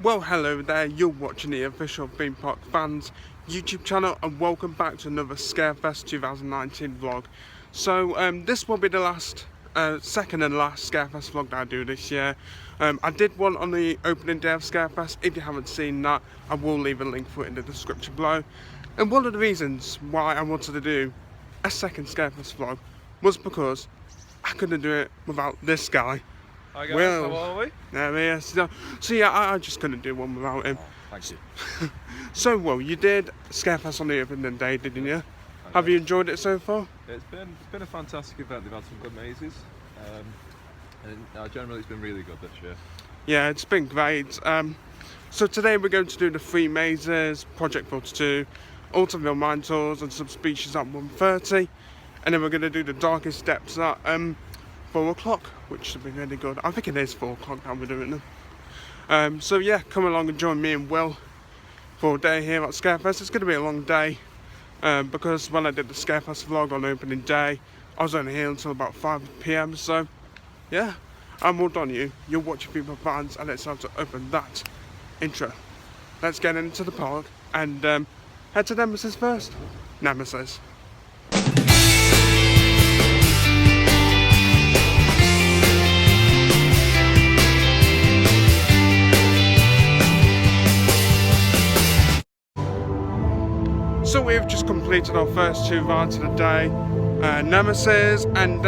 Well, hello there, you're watching the official Theme Park Fans YouTube channel and welcome back to another Scarefest 2019 vlog. So this will be the last, second and last Scarefest vlog that I do this year. I did one on the opening day of Scarefest. If you haven't seen that, I will leave a link for it in the description below. And one of the reasons why I wanted to do a second Scarefest vlog was because I couldn't do it without this guy. Hi guys, how are we? There he is. So yeah, I just couldn't do one without him. Oh, thank you. So, well, you did Scarefest on the opening day, didn't you? Have you enjoyed it so far? It's been a fantastic event. They've had some good mazes. And generally it's been really good this year. Yeah, it's been great. So today we're going to do the 3 mazes, Project 42, Altonville Mine Tours and Subspecies at 1:30. And then we're going to do the Darkest Depths at 4 o'clock, which should be really good. I think it is 4 o'clock now we're doing them. So yeah, come along and join me and Will for a day here at Scarefest. It's going to be a long day because when I did the Scarefest vlog on opening day, I was only here until about 5 PM. So yeah, I'm all done you. You're watching People Fans and it's time to open that intro. Let's get into the park and head to Nemesis first. Nemesis. So we've just completed our first 2 rides of the day, Nemesis and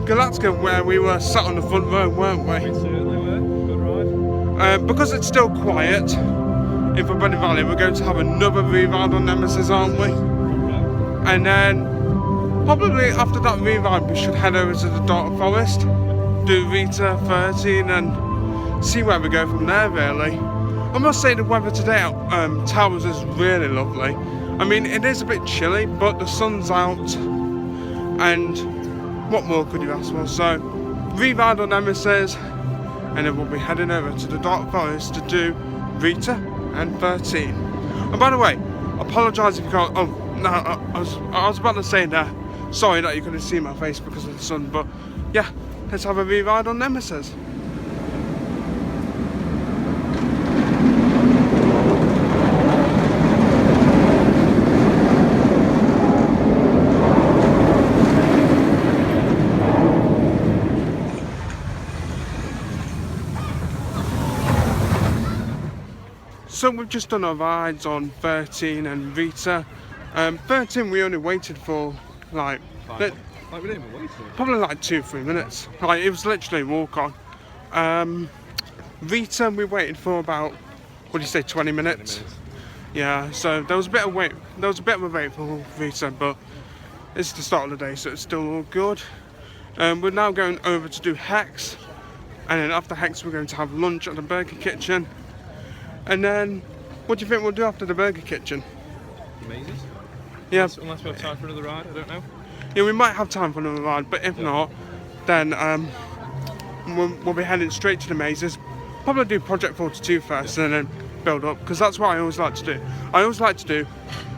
Galactica, where we were sat on the front row, weren't we? We certainly were. Good ride. Because it's still quiet in Forbidden Valley, we're going to have another re-ride on Nemesis, aren't we? And then probably after that re-ride we should head over to the Dark Forest, do Rita 13 and see where we go from there really. I must say the weather today at Towers is really lovely. I mean, it is a bit chilly, but the sun's out, and what more could you ask for? So, re-ride on Nemesis, and then we'll be heading over to the Dark Forest to do Rita and 13. And by the way, apologise if you can't. Oh no, I was about to say that. Sorry that you couldn't see my face because of the sun, but yeah, let's have a re-ride on Nemesis. So we've just done our rides on 13 and Rita. 13 we only waited for like We didn't even wait for it. probably like 2-3 minutes. Like it was literally a walk on. Rita we waited for about, what do you say, 20 minutes? 20 minutes. Yeah, so there was a bit of wait. There was a bit of a wait for Rita, but it's the start of the day, so it's still all good. We're now going over to do Hex, and then after Hex we're going to have lunch at the Burger Kitchen. And then, what do you think we'll do after the Burger Kitchen? The mazes? Yeah. Unless we have time for another ride, I don't know. Yeah, we might have time for another ride, but if not, then we'll be heading straight to the mazes. Probably do Project 42 first and then build up, because that's what I always like to do. I always like to do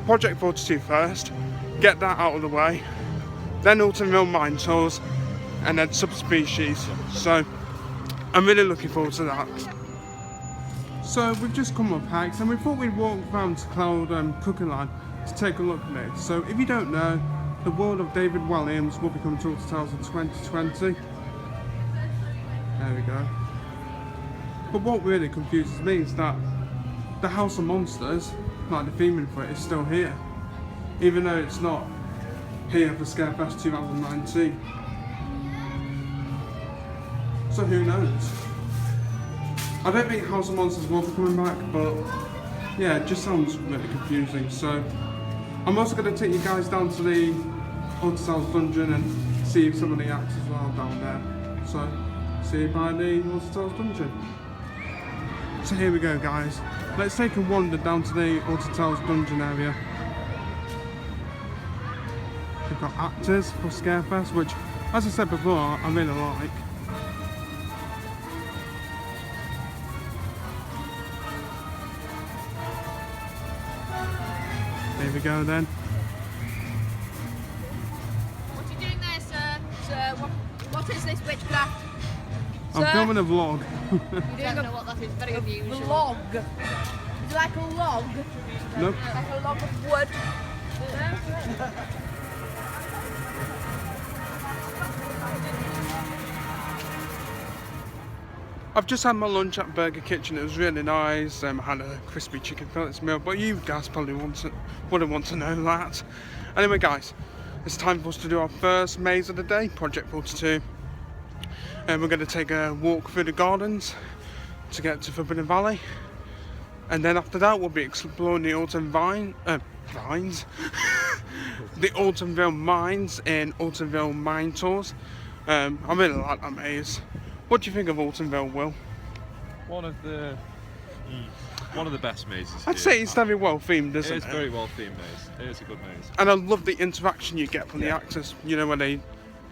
Project 42 first, get that out of the way, then Altonville Mine Tours, and then Subspecies. So, I'm really looking forward to that. So we've just come up Hex and we thought we'd walk round to Cloud Cooking Line to take a look at it. So if you don't know, the world of David Williams will be coming to Alton Towers in 2020. There we go. But what really confuses me is that the House of Monsters, like the theming for it, is still here. Even though it's not here for Scarefest 2019. So who knows? I don't think House of Monsters will be coming back, but yeah, it just sounds really confusing. So I'm also going to take you guys down to the Alton Towers dungeon and see if some of the actors are down there. So see you by the Alton Towers dungeon. So here we go guys, let's take a wander down to the Alton Towers dungeon area. We've got actors for Scarefest, which as I said before, I really like. Here we go then. What are you doing there, sir? Sir, what is this witchcraft? I'm filming a vlog. You don't know what that is, very unusual. Log. Is it like a log? No. Like a log of wood? I've just had my lunch at Burger Kitchen. It was really nice. I had a crispy chicken fillets meal, but you guys probably wouldn't want to know that. Anyway, guys, it's time for us to do our first maze of the day, Project 42. And we're going to take a walk through the gardens to get to Forbidden Valley. And then after that, we'll be exploring the Vines. The Altonville mines in Altonville Mine Tours. I really like that maze. What do you think of Altonville, Will? One of the best mazes. I'd say it's very well themed, isn't it? It is very well themed maze. It is a good maze. And I love the interaction you get from the actors. You know, when they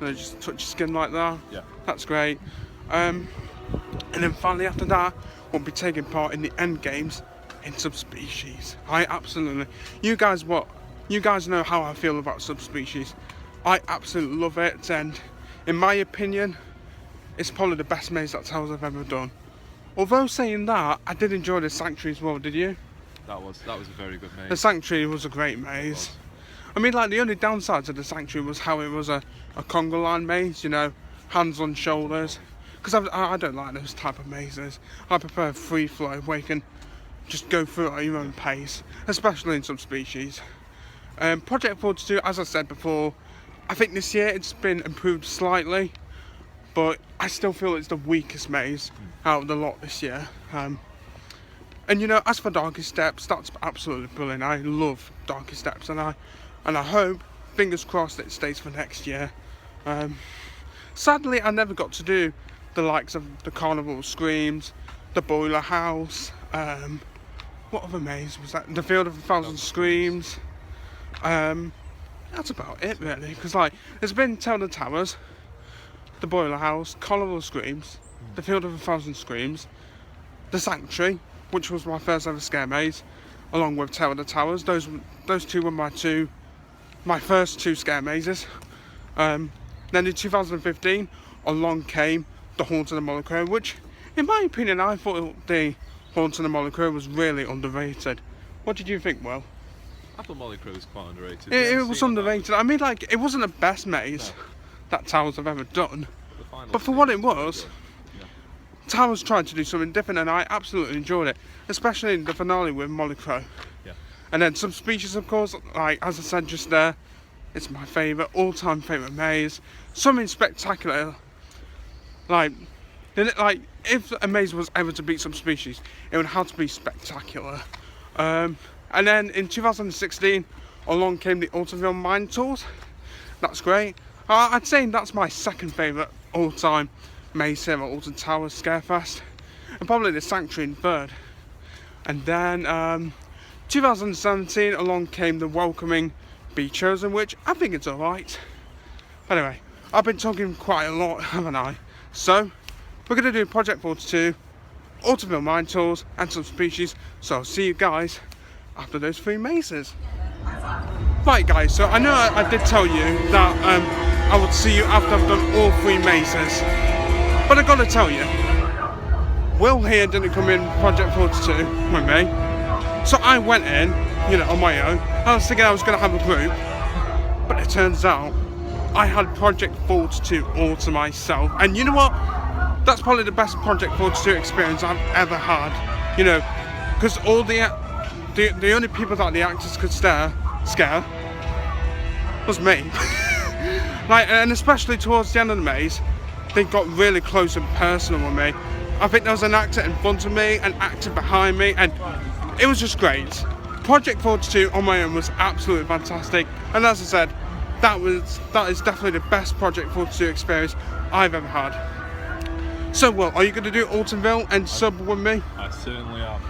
just touch your skin like that. Yeah. That's great. And then finally after that, we'll be taking part in the end games in Subspecies. You guys know how I feel about Subspecies. I absolutely love it, and in my opinion, it's probably the best maze that Towers I've ever done. Although saying that, I did enjoy the Sanctuary as well, did you? That was a very good maze. The Sanctuary was a great maze. I mean, like, the only downside to the Sanctuary was how it was a conga line maze, you know, hands on shoulders. Because I don't like those type of mazes. I prefer free flow where you can just go through it at your own pace, especially in Subspecies. Project 42, as I said before, I think this year it's been improved slightly, but I still feel it's the weakest maze out of the lot this year. And you know, as for Darkest Steps, that's absolutely brilliant. I love Darkest Steps, and I hope, fingers crossed, it stays for next year. Sadly, I never got to do the likes of the Carnival of Screams, the Boiler House. What other maze was that? The Field of a Thousand Screams. That's about it, really. Because like, there's been Alton Towers, the Boiler House, Carnival of Screams, the Field of a Thousand Screams, the Sanctuary, which was my first ever scare maze, along with Alton Towers. Those two were my first two scare mazes. Then in 2015, along came the Haunted of Monaco, which, in my opinion, I thought the Haunted of Monaco was really underrated. What did you think, Will? I thought Monaco was quite underrated. It was underrated. I mean, like, it wasn't the best maze that Towers have ever done, but for what it was, Towers tried to do something different, and I absolutely enjoyed it, especially in the finale with Monaco. Yeah. And then Subspecies, of course, like as I said just there, it's my favourite, all-time favourite maze. Something spectacular. Like if a maze was ever to beat Subspecies, it would have to be spectacular. And then in 2016, along came the Altonville Mine Tours. That's great. I'd say that's my second favourite all-time maze here at Alton Towers Scarefest, and probably the Sanctuary in third. And then 2017, along came the Welcoming Be Chosen, which I think it's alright. Anyway, I've been talking quite a lot, haven't I? So, we're going to do Project 42, Altonville Mine Tours, and Subspecies. So I'll see you guys after those three mazes. Right guys, so I know I did tell you that I would see you after I've done all three mazes. But I gotta tell you, Will here didn't come in Project 42 with me. So I went in, you know, on my own. I was thinking I was gonna have a group. But it turns out, I had Project 42 all to myself. And you know what? That's probably the best Project 42 experience I've ever had. You know, because all the only people that the actors could scare was me. Like, and especially towards the end of the maze, they got really close and personal with me. I think there was an actor in front of me, an actor behind me, and it was just great. Project 42 on my own was absolutely fantastic, and as I said, that is definitely the best Project 42 experience I've ever had. So, well, are you going to do Altonville and sub with me? I certainly am.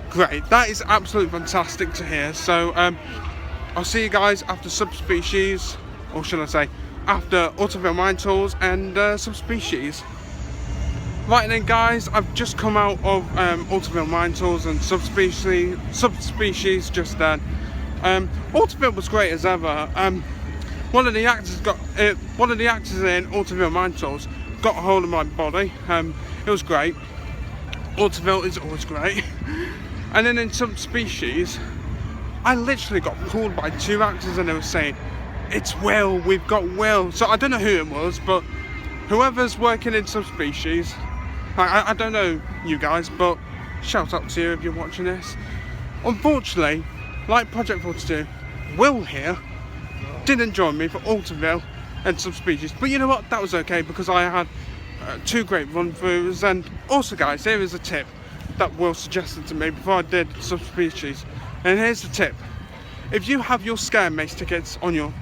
Great, that is absolutely fantastic to hear. So, I'll see you guys after Subspecies, or should I say, after Altonville Mine Tours and Subspecies. Right then guys, I've just come out of Altonville Mine Tours and Subspecies just then. Altonville was great as ever. One of the actors in Altonville Mine Tours got a hold of my body. It was great. Altonville is always great. And then in some species, I literally got called by 2 actors and they were saying, "It's Will, we've got Will." So I don't know who it was, but whoever's working in some species, I don't know you guys, but shout out to you if you're watching this. Unfortunately, like Project 42, Will here didn't join me for Altonville and subspecies, but you know what, that was okay because I had 2 great run-throughs. And also guys, here is a tip that Will suggested to me before I did subspecies, and here's the tip: if you have your Scare Maze tickets on your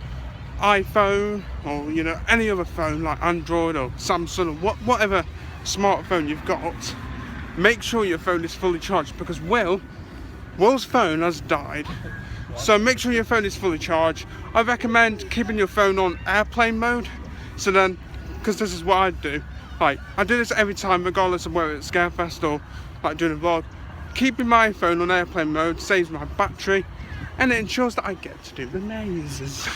iPhone or you know any other phone like Android or Samsung or whatever smartphone you've got, make sure your phone is fully charged because Will's phone has died. So make sure your phone is fully charged. I recommend keeping your phone on airplane mode. So then, because this is what I do. Like, I do this every time, regardless of whether it's Scarefest or like doing a vlog. Keeping my phone on airplane mode saves my battery, and it ensures that I get to do the mazes.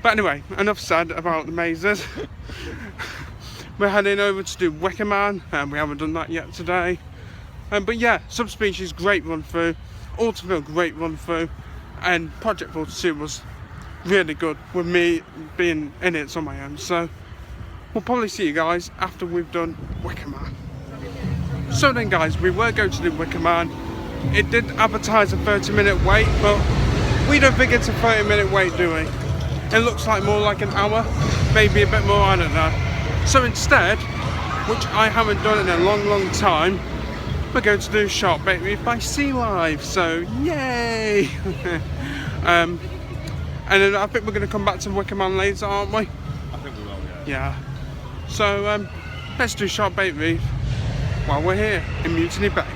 But anyway, enough said about the mazes. We're heading over to do Wicker Man, and we haven't done that yet today. But yeah, Subspecies, great run through. Altonville, great run through. And Project 42 was really good with me being in it on my own. So we'll probably see you guys after we've done Wicker Man. So then guys, we were going to do Wicker Man. It did advertise a 30-minute wait, but we don't think it's a 30-minute wait, do we? It looks like more like an hour, maybe a bit more, I don't know. So instead, which I haven't done in a long time, we're going to do Shark Bait Reef by Sea Life, so yay! And then I think we're going to come back to Wicker Man later, aren't we? I think we will, yeah. Yeah. So let's do Shark Bait Reef while we're here in Mutiny Bay.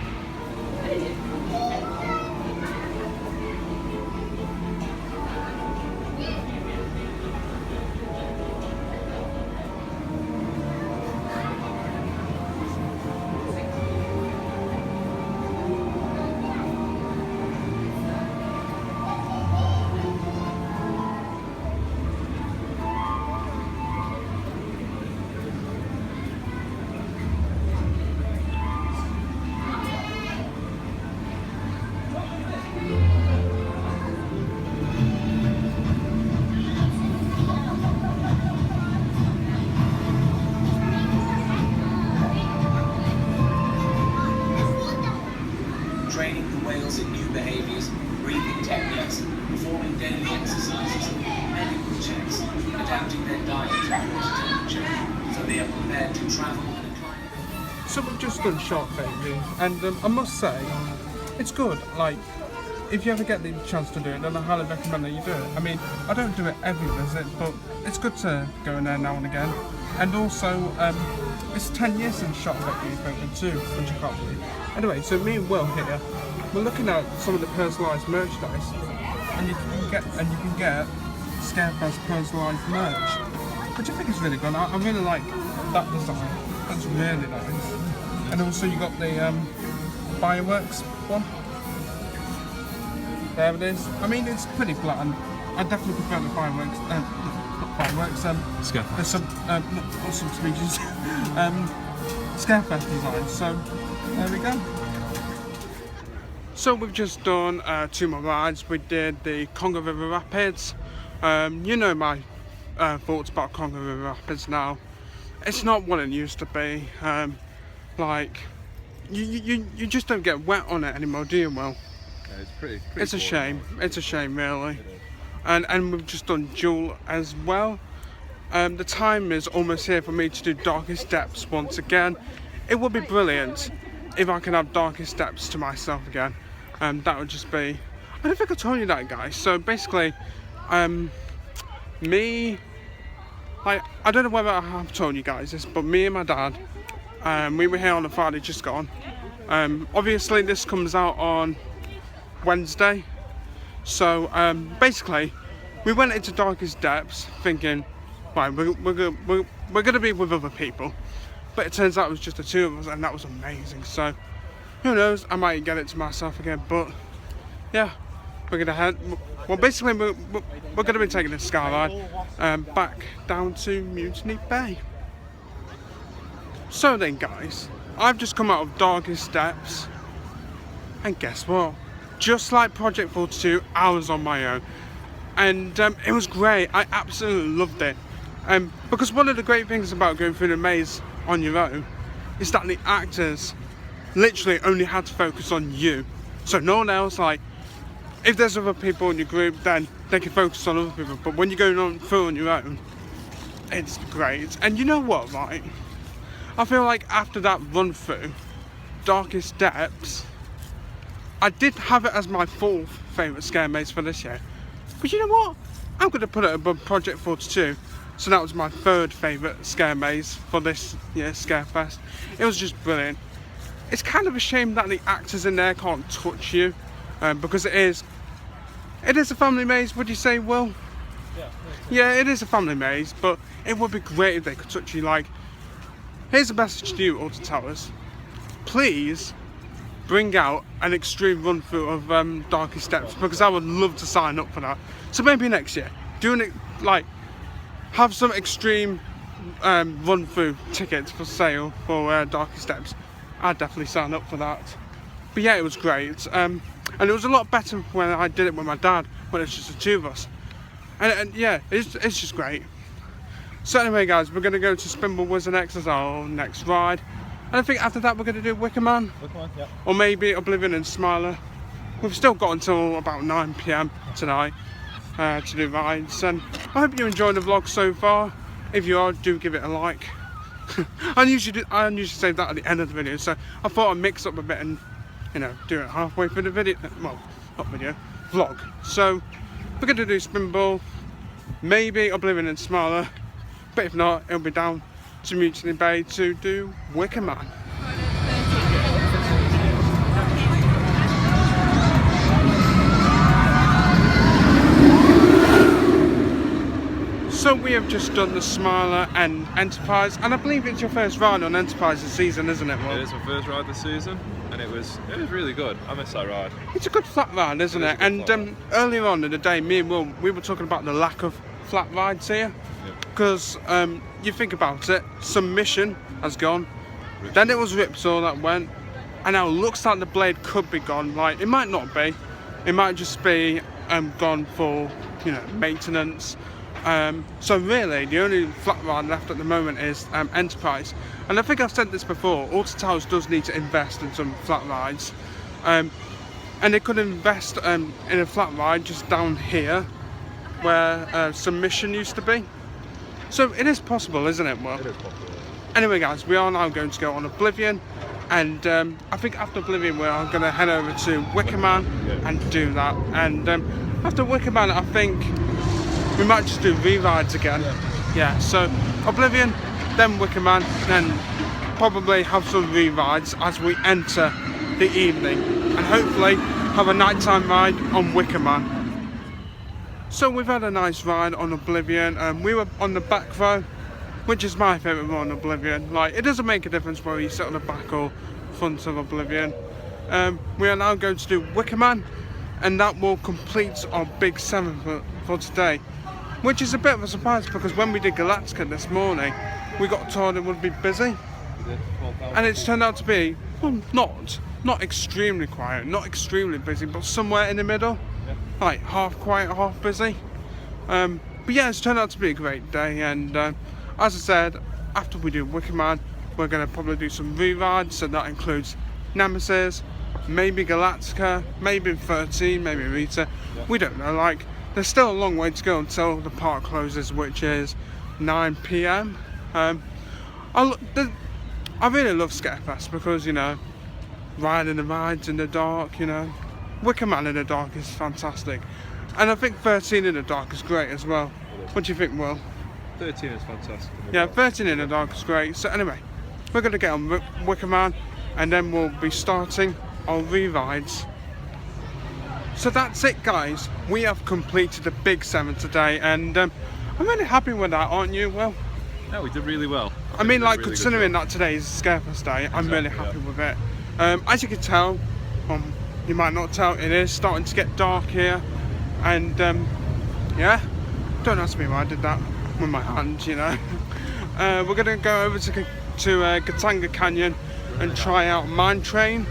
Training the whales in new behaviours, breathing techniques, performing daily exercises, medical checks, adapting their diet to water temperature, so they are prepared to travel in a climate. So we've just done Shark Bait Reef, and I must say, it's good. Like, if you ever get the chance to do it, then I highly recommend that you do it. I mean, I don't do it every visit, but it's good to go in there now and again. And also, it's 10 years since Shark Bait Reef opened too, which I can't believe. Anyway, so me and Will here, we're looking at some of the personalised merchandise, and you can get Scarefest personalised merch, which I think is really good. I really like that design. That's really nice. And also you got the fireworks one. There it is. I mean, it's pretty bland. I definitely prefer the fireworks. Not fireworks. Scarefest. There's some speeches. Scarefest design. So there we go. So we've just done 2 more rides. We did the Congo River Rapids. You know my thoughts about Congo River Rapids now. It's not what it used to be. Like you just don't get wet on it anymore, do you, Will? Yeah, it's pretty It's a shame. It's a shame, really. And we've just done Jewel as well. The time is almost here for me to do Darkest Depths once again. It would be brilliant if I can have Darkest Depths to myself again. That would just be... I don't think I told you that, guys. So basically, me... Like, I don't know whether I have told you guys this, but me and my dad, we were here on a Friday just gone. Obviously, this comes out on Wednesday. So basically, we went into Darkest Depths thinking, right, we're gonna be with other people, but it turns out it was just the 2 of us, and that was amazing. So who knows, I might get it to myself again. But yeah, we're gonna head. Well, basically, we're gonna be taking the Sky Ride back down to Mutiny Bay. So then, guys, I've just come out of Darkest Steps, and guess what? Just like Project 42, I was on my own, and it was great. I absolutely loved it. Because one of the great things about going through the maze on your own is that the actors literally only had to focus on you, so no one else. Like, if there's other people in your group, then they can focus on other people. But when you're going on through on your own, it's great. And you know what, right? I feel like after that run through Darkest Depths, I did have it as my 4th favourite scare maze for this year. But you know what? I'm going to put it above Project 42. So that was my 3rd favourite scare maze for this year's Scarefest. It was just brilliant. It's kind of a shame that the actors in there can't touch you, because it is a family maze, would you say, Will? Yeah, it is a family maze, but it would be great if they could touch you. Like, here's a message to you, Alton Towers. Please bring out an extreme run through of Darkest Steps, because I would love to sign up for that. So maybe next year, doing it like, have some extreme run through tickets for sale for Darkest Steps. I'd definitely sign up for that. But yeah, it was great, and it was a lot better when I did it with my dad, when it's just the 2 of us. And yeah, it's just great. So anyway, guys, we're going to go to Spinball Wizard X as our next ride. And I think after that we're going to do Wicker Man. Yeah. Or maybe Oblivion and Smiler. We've still got until about 9 PM tonight to do rides. And I hope you enjoyed the vlog so far. If you are, do give it a like. I usually say that at the end of the video, so I thought I'd mix up a bit and, you know, do it halfway through the video. Well, not video, vlog. So we're going to do Spinball, maybe Oblivion and Smiler, but if not, it'll be down to Mutiny Bay to do Wicker Man. So we have just done the Smiler and Enterprise, and I believe it's your first ride on Enterprise this season, isn't it, Will? It is my first ride this season, and it was really good. I missed that ride. It's a good flat ride, isn't it? And earlier on in the day, me and Will, we were talking about the lack of flat rides here, because you think about it, Submission has gone, then it was Ripsaw that went, and now it looks like the Blade could be gone. Like, it might not be, it might just be gone for, you know, maintenance. So really, the only flat ride left at the moment is Enterprise. And I think I've said this before, Alton Towers does need to invest in some flat rides. And they could invest in a flat ride just down here, where Submission used to be. So it is possible, isn't it, Will? It is possible. Anyway, guys, we are now going to go on Oblivion. And I think after Oblivion, we are going to head over to Wicker Man and do that. And after Wicker Man, I think we might just do re-rides again. Yeah, so Oblivion, then Wicker Man, then probably have some re-rides as we enter the evening, and hopefully have a nighttime ride on Wicker Man. So we've had a nice ride on Oblivion. We were on the back row, which is my favourite row on Oblivion. Like, it doesn't make a difference whether you sit on the back or front of Oblivion. We are now going to do Wicker Man, and that will complete our big 7 for today. Which is a bit of a surprise, because when we did Galactica this morning, we got told it would be busy, and it's turned out to be, well, not extremely quiet, not extremely busy, but somewhere in the middle, like half quiet, half busy. But yeah, it's turned out to be a great day, and as I said, after we do Wicker Man, we're going to probably do some re-rides, so that includes Nemesis, maybe Galactica, maybe 13, maybe Rita, we don't know. Like, there's still a long way to go until the park closes, which is 9 PM. I really love Scarefest because, you know, riding the rides in the dark, you know. Wicker Man in the dark is fantastic. And I think 13 in the dark is great as well. What do you think, Will? 13 is fantastic. Yeah, 13 in the dark is great. So anyway, we're going to get on Wicker Man, and then we'll be starting our re-rides. So that's it, guys. We have completed the big 7 today, and I'm really happy with that, aren't you, Will? Yeah, we did really well. I mean, like, considering that today is Scarefest Day, I'm really happy with it. As you can tell, you might not tell, it is starting to get dark here, and yeah, don't ask me why I did that with my hand, you know. We're going to go over to Katanga Canyon, and try out Mine Train.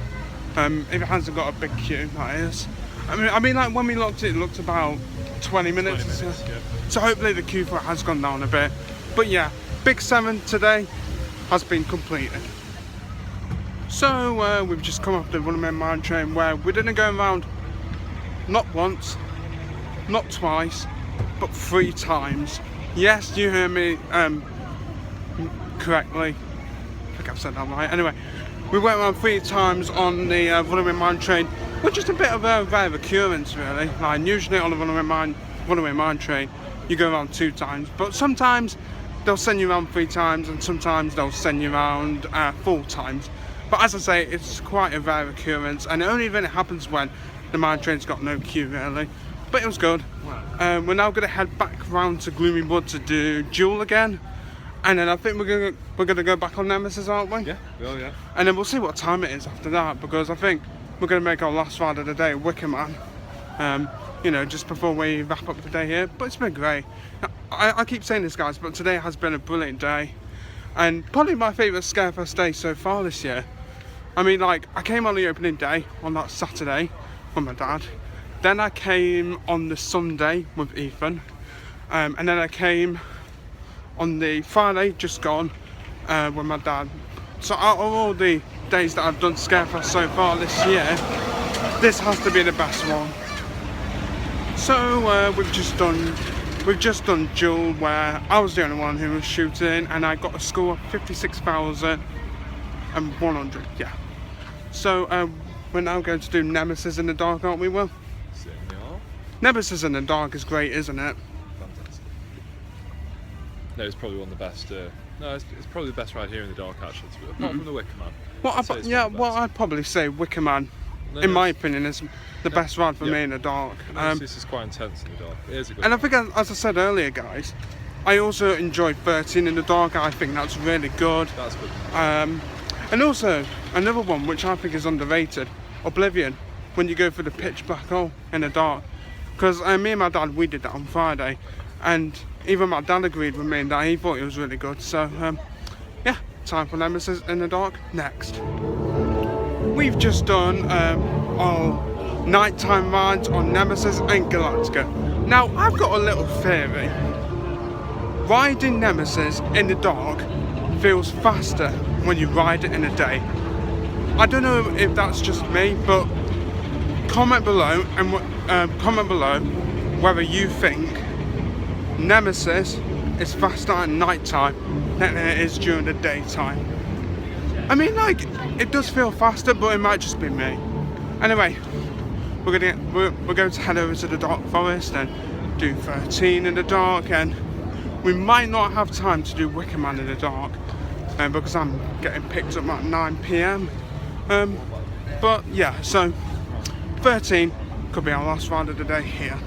If it hasn't got a big queue, that is. I mean, like when we looked, it looked about 20 minutes. 20 minutes, yeah. So hopefully the queue for it has gone down a bit. But yeah, Big 7 today has been completed. So we've just come off the Runaway Mine Train where we didn't go around not once, not twice, but 3 times. Yes, you heard me correctly. I think I've said that right. Anyway, we went around 3 times on the Runaway Mine Train, which is a bit of a rare occurrence really. Like usually on the Runaway Mine Train, you go around 2 times, but sometimes they'll send you around 3 times, and sometimes they'll send you around 4 times. But as I say, it's quite a rare occurrence, and it only really happens when the mine train's got no queue really. But it was good. We're now going to head back round to Gloomy Wood to do Jewel again, and then I think we're gonna go back on Nemesis, aren't we? Yeah, well, yeah. And then we'll see what time it is after that, because I think we're going to make our last ride of the day, Wicker Man. You know, just before we wrap up the day here. But it's been great. I keep saying this, guys, but today has been a brilliant day, and probably my favourite Scarefest day so far this year. I mean, like, I came on the opening day on that Saturday with my dad. Then I came on the Sunday with Ethan. And then I came on the Friday, just gone, with my dad. So out of all the days that I've done Scarefest so far this year, this has to be the best one. So we've just done Jewel, where I was the only one who was shooting, and I got a score of 56,100. Yeah. So we're now going to do Nemesis in the dark, aren't we, Will? Certainly are. Nemesis in the dark is great, isn't it? Fantastic. No, it's probably one of the best. No, it's probably the best ride here in the dark, actually. Apart from the Wicker Man. I'd probably say Wicker Man, in my opinion, is the best ride for me in the dark. This is quite intense in the dark. It is a good and I think, as I said earlier, guys, I also enjoy 13 in the dark. I think that's really good. That's good. And also, another one which I think is underrated, Oblivion, when you go for the pitch black hole in the dark. Because me and my dad, we did that on Friday, and even my dad agreed with me that he thought it was really good. So, yeah, time for Nemesis in the dark next. We've just done our nighttime rides on Nemesis and Galactica. Now, I've got a little theory. Riding Nemesis in the dark feels faster when you ride it in the day. I don't know if that's just me, but comment below whether you think Nemesis is faster at night time than it is during the daytime. I mean, like, it does feel faster, but it might just be me. Anyway, we're going to head over to the Dark Forest and do 13 in the dark, and we might not have time to do Wicker Man in the dark, because I'm getting picked up at 9 PM. But yeah, so 13 could be our last ride of the day here.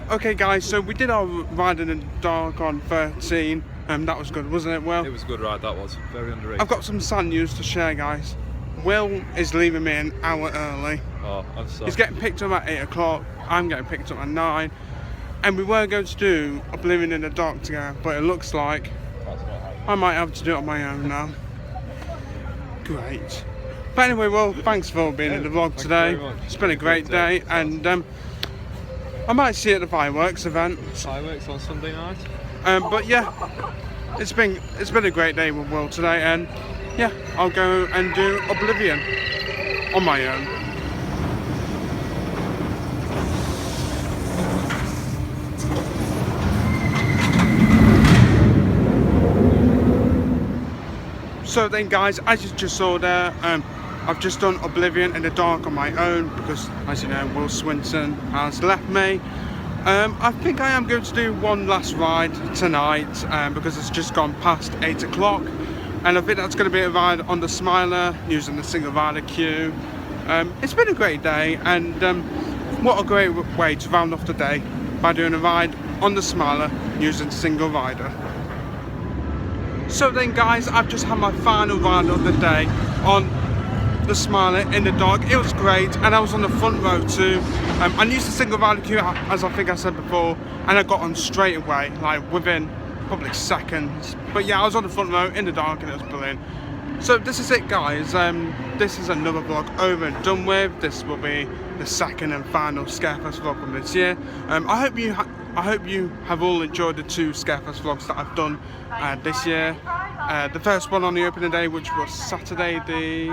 Okay guys, so we did our ride in the dark on 13. That was good, wasn't it, Will? It was a good ride, that was. Very underrated. I've got some sad news to share, guys. Will is leaving me an hour early. Oh, I'm sorry. He's getting picked up at 8 o'clock. I'm getting picked up at 9. And we were going to do Oblivion in the dark together, but it looks like I might have to do it on my own now. Great. But anyway, Will, thanks for being in the vlog today. It's been a great day, and I might see you at the fireworks event. Fireworks on Sunday night. But yeah, it's been a great day with Will today, and yeah, I'll go and do Oblivion on my own. So then, guys, as you just saw there, I've just done Oblivion in the dark on my own because, as you know, Will Swinton has left me. I think I am going to do one last ride tonight because it's just gone past 8 o'clock, and I think that's going to be a ride on the Smiler using the single rider queue. It's been a great day, and what a great way to round off the day by doing a ride on the Smiler using single rider. So then, guys, I've just had my final ride of the day on the Smiler in the dark. It was great, and I was on the front row too. I used the single rider queue, as I think I said before, and I got on straight away, like within probably seconds. But yeah, I was on the front row in the dark, and it was brilliant. So this is it, guys. This is another vlog over and done with. This will be the second and final Scarefest vlog from this year. I hope you have all enjoyed the 2 Scarefest vlogs that I've done this year. The first one on the opening day, which was Saturday the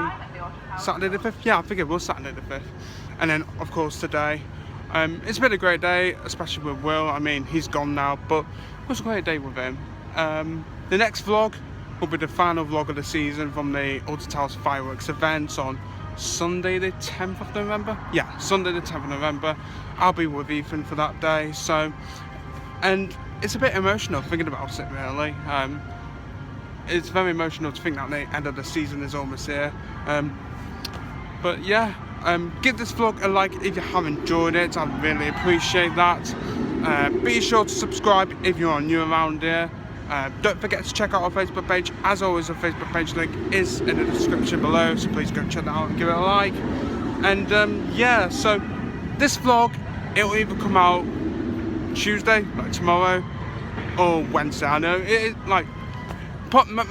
5th. Yeah, I think it was Saturday the 5th. And then of course today. It's been a great day, especially with Will. I mean, he's gone now, but it was a great day with him. The next vlog will be the final vlog of the season from the Alton Towers fireworks event on Sunday the 10th of November. Yeah, Sunday the 10th of November. I'll be with Ethan for that day. So, and it's a bit emotional thinking about it, really. It's very emotional to think that the end of the season is almost here. But yeah, give this vlog a like if you have enjoyed it. I'd really appreciate that. Be sure to subscribe if you are new around here. Don't forget to check out our Facebook page. As always, our Facebook page link is in the description below, so please go check that out and give it a like. And yeah, so this vlog, it will either come out Tuesday, like tomorrow, or Wednesday. I know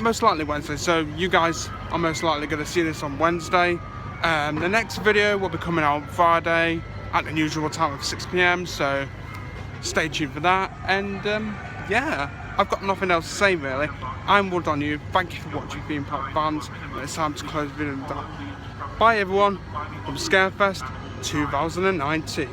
most likely Wednesday, so you guys are most likely going to see this on Wednesday. The next video will be coming out on Friday at the usual time of 6 PM, so stay tuned for that. And yeah, I've got nothing else to say, really. I'm Wood on you. Thank you for watching Theme Park Fans. And it's time to close the video down. Bye everyone from Scarefest 2019.